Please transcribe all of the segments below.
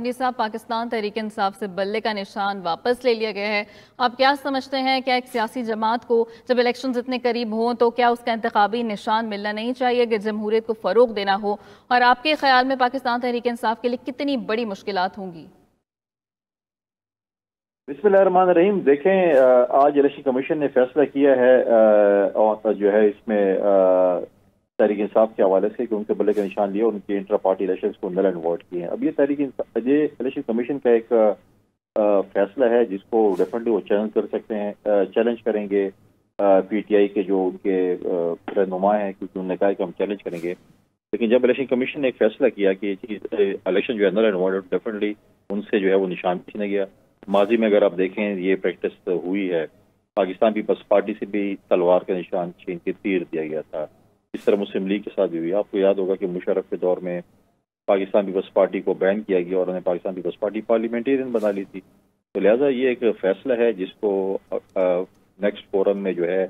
ये साहब, पाकिस्तान तहरीक इंसाफ से बल्ले का निशान वापस ले लिया गया है। आप क्या समझते हैं, क्या एक सियासी जमात को जब इलेक्शंस इतने करीब हों तो क्या उसका इंतखाबी निशान मिलना नहीं चाहिए कि जमहूरियत को फ़रोग देना हो? और आपके ख्याल में पाकिस्तान तहरीक इंसाफ के लिए कितनी बड़ी मुश्किलात होंगी? बिस्मिल्लाहिर्रहमानिर्रहीम। देखें, आज इलेक्शन कमीशन ने फैसला किया है और जो है इसमें तहरीक इंसाफ के हवाले से कि उनके बल्ले का निशान लिया, उनके इंटर पार्टी इलेक्शन को नल एंड वॉइड किए हैं। अब ये इलेक्शन कमीशन का एक फैसला है जिसको डेफिनेटली वो चैलेंज कर सकते हैं, चैलेंज करेंगे पीटीआई के जो उनके रहनुमा हैं, क्योंकि उन्होंने कहा कि हम चैलेंज करेंगे। लेकिन जब इलेक्शन कमीशन ने एक फैसला किया कि ये चीज इलेक्शन जो है नल एंड वॉइड, डेफिनेटली उनसे जो है वो निशान खींचा गया। माजी में अगर आप देखें ये प्रैक्टिस हुई है, पाकिस्तान पीपल्स पार्टी से भी तलवार का निशान छीन के तीर दिया गया था। इस तरह मुस्लिम लीग के साथ भी हुई। आपको याद होगा कि मुशर्रफ के दौर में पाकिस्तान पीपल्स पार्टी को बैन किया गया और उन्हें पाकिस्तान पीपल्स पार्टी पार्लियामेंटेरियन बना ली थी। तो लिहाजा ये एक फैसला है जिसको नेक्स्ट फोरम में जो है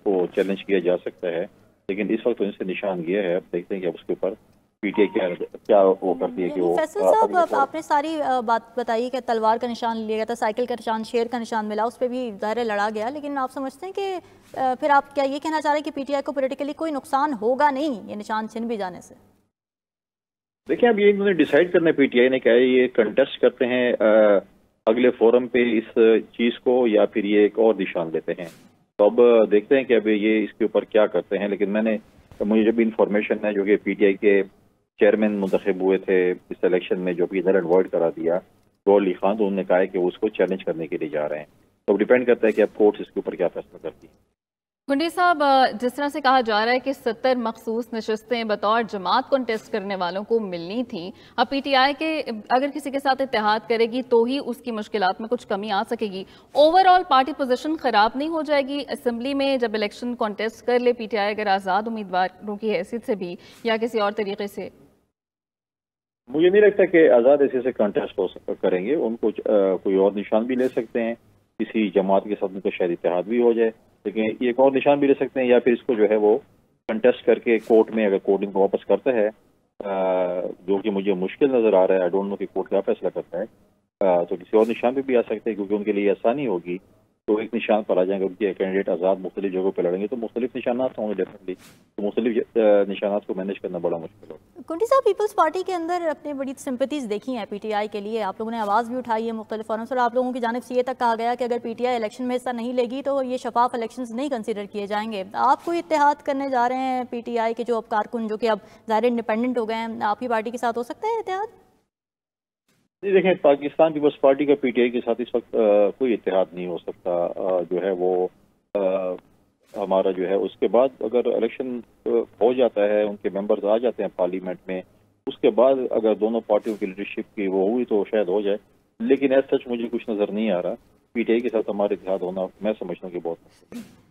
वो चैलेंज किया जा सकता है। लेकिन इस वक्त उनसे निशान गया है। अब देखते हैं कि अब उसके ऊपर पीटीआई क्या वो करती है कि वो फैसल साहब, आपने सारी बात बताई कि तलवार का निशान लिया गया था, साइकिल का निशान, शेर का निशान मिला, उस पर भी ज़ाहिर लड़ा गया। लेकिन आप समझते हैं कि फिर आप क्या ये कहना चाह रहे हैं कि पीटीआई को पॉलिटिकली कोई नुकसान होगा नहीं ये निशान छिन भी जाने से? देखिए, अब ये इन्होंने डिसाइड करना है, पीटीआई ने कहा ये कंटेस्ट करते हैं अगले फोरम पे इस चीज को, या फिर ये एक और निशान देते हैं। तो अब देखते हैं कि अब ये इसके ऊपर क्या करते हैं। लेकिन मुझे जब इंफॉर्मेशन है जो कि पीटीआई के चेयरमैन मुंतखब हुए थे इस इलेक्शन में, जो भी नल एंड वॉइड करा दिया तो अली खान, तो उन्होंने कहा है कि वो उसको चैलेंज करने के लिए जा रहे हैं। तो डिपेंड करता है कि अब कोर्ट इसके ऊपर क्या फैसला करती है। खुंडी साहब, जिस तरह से कहा जा रहा है कि 70 मखसूस नशस्तें बतौर जमात कंटेस्ट करने वालों को मिलनी थी, अब पीटीआई के अगर किसी के साथ इत्तेहाद करेगी तो ही उसकी मुश्किलात में कुछ कमी आ सकेगी। ओवरऑल पार्टी पोजीशन खराब नहीं हो जाएगी असेंबली में जब इलेक्शन कंटेस्ट कर ले पीटीआई, अगर आज़ाद उम्मीदवारों की हैसियत से भी या किसी और तरीके से? मुझे नहीं लगता कि आज़ाद ऐसे कंटेस्ट करेंगे। उनको कोई और निशान भी ले सकते हैं, किसी जमात के साथ उनका शायद इत्तेहाद भी हो जाए। लेकिन एक और निशान भी ले सकते हैं, या फिर इसको जो है वो कंटेस्ट करके कोर्ट में, अगर कोर्ट इनको वापस करता है, जो कि मुझे मुश्किल नजर आ रहा है, आई डोंट नो कि कोर्ट क्या फैसला करता है, तो किसी और निशान पे भी आ सकते हैं, क्योंकि उनके लिए आसानी होगी। तो एक निशान पर आ जाएंगे, उनके कैंडिडेट आज़ाद मुख्तलिफ जगहों पर लड़ेंगे तो मुख्तलिफ निशानात होंगे डेफिनेटली। तो मुख्तलिफ निशानात को मैनेज करना बड़ा मुश्किल होगा। कुंडी साहब, पीपल्स पार्टी के अंदर अपने बड़ी सिंपैथीज देखी हैं पीटीआई के लिए, आप लोगों ने आवाज़ भी उठाई है मुख्तलिफ फोरम से, और आप लोगों की जानिब से ये तक कहा गया कि अगर पीटीआई इलेक्शन में हिस्सा नहीं लेगी तो ये शफाफ इलेक्शंस नहीं कंसीडर किए जाएंगे। आप कोई इत्तेहाद करने जा रहे हैं पीटीआई के जो अब कारकुन, जो कि अब ज़ाहिर इंडिपेंडेंट हो गए हैं, आपकी पार्टी के साथ हो सकता है इत्तेहाद? नहीं, देखें, पाकिस्तान पीपल्स पार्टी का पीटीआई के साथ इस वक्त कोई इत्तेहाद नहीं हो सकता। जो है वो हमारा जो है उसके बाद अगर इलेक्शन हो जाता है, उनके मेंबर्स आ जाते हैं पार्लियामेंट में, उसके बाद अगर दोनों पार्टियों की लीडरशिप की वो हुई तो शायद हो जाए। लेकिन ऐसा सच मुझे कुछ नजर नहीं आ रहा। पीटीआई के साथ हमारा इत्तेहाद होना मैं समझता हूँ कि बहुत मुश्किल है।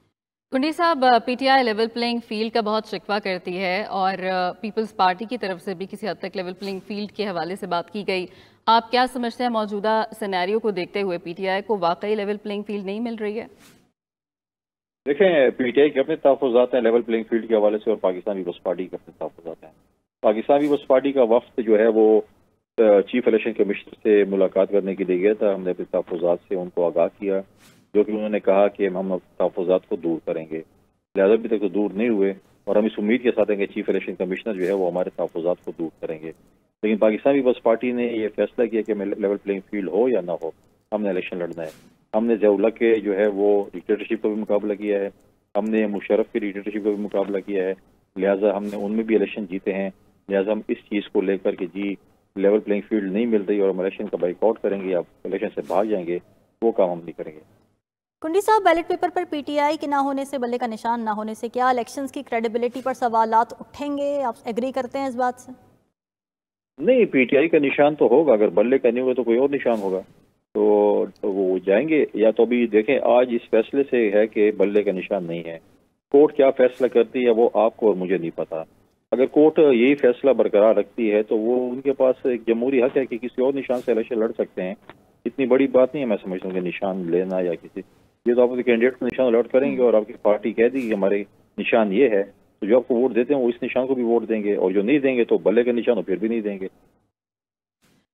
कुंडी साहब, पीटीआई लेवल प्लेइंग फील्ड का बहुत शिकवा करती है और पीपल्स पार्टी की तरफ से भी किसी हद तक लेवल प्लेइंग फील्ड के हवाले से बात की गई। आप क्या समझते हैं, मौजूदा सिनेरियो को देखते हुए पीटीआई को वाकई लेवल प्लेइंग फील्ड नहीं मिल रही है? देखें, पीटीआई के अपने तहफ़्फ़ुज़ात हैं लेवल प्लेइंग फील्ड के हवाले से, और पाकिस्तान पीपल्स पार्टी के अपने तहफ़्फ़ुज़ात हैं। पाकिस्तान पीपल्स पार्टी का वफ्द जो है वो चीफ इलेक्शन कमिश्नर से मुलाकात करने के लिए गया था। हमने अपने तहफ़्फ़ुज़ात से उनको आगाह किया, जो कि उन्होंने कहा कि हम तहफ़्फ़ुज़ात को दूर करेंगे। लिहाजा अभी तक तो दूर नहीं हुए, और हम इस उम्मीद के साथ हैं कि चीफ इलेक्शन कमिश्नर जो है वो हमारे तहफ़्फ़ुज़ात को दूर करेंगे। लेकिन पाकिस्तान पीपल्स पार्टी ने यह फैसला किया कि लेवल प्लेइंग फील्ड हो या ना हो, हमने इलेक्शन लड़ना है। हमने ज़िया-उल हक के जो है वो डिक्टेटरशिप का भी मुकाबला किया है, हमने मुशर्रफ की डिक्टेटरशिप का भी मुकाबला किया है। लिहाजा हमने उनमें भी इलेक्शन जीते हैं। लिहाजा हम इस चीज़ को लेकर के जी लेवल प्लेइंग फील्ड नहीं मिल रही और हम इलेक्शन का बाइकआउट करेंगे या इलेक्शन से भाग जाएंगे, वो काम हम नहीं करेंगे। कुंडी साहब, बैलेट पेपर पर पीटीआई के ना होने से, बल्ले का निशान ना होने से, क्या इलेक्शंस की क्रेडिबिलिटी पर सवालात उठेंगे? आप एग्री करते हैं इस बात से? नहीं, पीटीआई का निशान तो होगा। अगर बल्ले का नहीं होगा तो कोई और निशान होगा, तो वो जाएंगे। या तो अभी देखें, आज इस फैसले से है कि बल्ले का निशान नहीं है। कोर्ट क्या फैसला करती है वो आपको और मुझे नहीं पता। अगर कोर्ट यही फैसला बरकरार रखती है तो वो उनके पास एक जमहूरी हक है कि किसी और निशान से इलेक्शन लड़ सकते हैं। इतनी बड़ी बात नहीं है मैं समझता हूँ कि निशान लेना या किसी, ये तो आप कैंडिडेट को निशान अलॉट करेंगे और आपकी पार्टी कह दी कि हमारे निशान ये है, तो जो आपको वोट देते हैं वो इस निशान को भी वोट देंगे, और जो नहीं देंगे तो बल्ले का निशान हो फिर भी नहीं देंगे।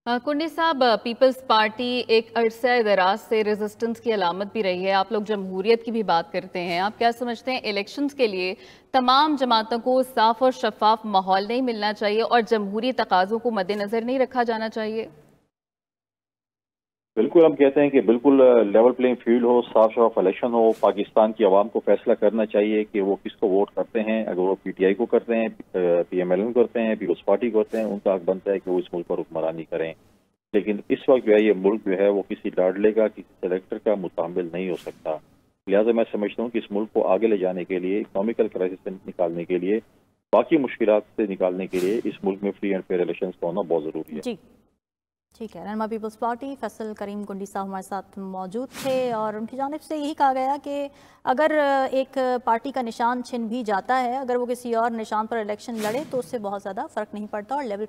कुंडी साहब, पीपल्स पार्टी एक अरसा दराज से रेजिस्टेंस की अलामत भी रही है। आप लोग जमहूरियत की भी बात करते हैं, आप क्या समझते हैं इलेक्शंस के लिए तमाम जमातों को साफ और शफाफ माहौल नहीं मिलना चाहिए और जमहूरी तकाज़ों को मद्देनजर नहीं रखा जाना चाहिए? बिल्कुल, हम कहते हैं कि बिल्कुल लेवल प्लेइंग फील्ड हो, साफ शफाफ इलेक्शन हो। पाकिस्तान की आवाम को फैसला करना चाहिए कि वो किसको वोट करते हैं। अगर वो पीटीआई को करते हैं, पीएमएल को करते हैं, पीपल्स पार्टी को करते हैं, उनका हक बनता है कि वो इस मुल्क पर हुक्मरानी करें। लेकिन इस वक्त जो है ये मुल्क जो है वो किसी लाडले का, किसी सेलेक्टर का मुतामिल नहीं हो सकता। लिहाजा मैं समझता हूँ कि इस मुल्क को आगे ले जाने के लिए, इकोनॉमिकल क्राइसिस से निकालने के लिए, बाकी मुश्किलात से निकालने के लिए इस मुल्क में फ्री एंड फेयर इलेक्शन का होना बहुत ज़रूरी है। जी ठीक है। रहनुमा पीपल्स पार्टी फैसल करीम कुंडी साहब हमारे साथ मौजूद थे और उनकी जानिब से यही कहा गया कि अगर एक पार्टी का निशान छिन भी जाता है, अगर वो किसी और निशान पर इलेक्शन लड़े तो उससे बहुत ज़्यादा फ़र्क नहीं पड़ता और लेवल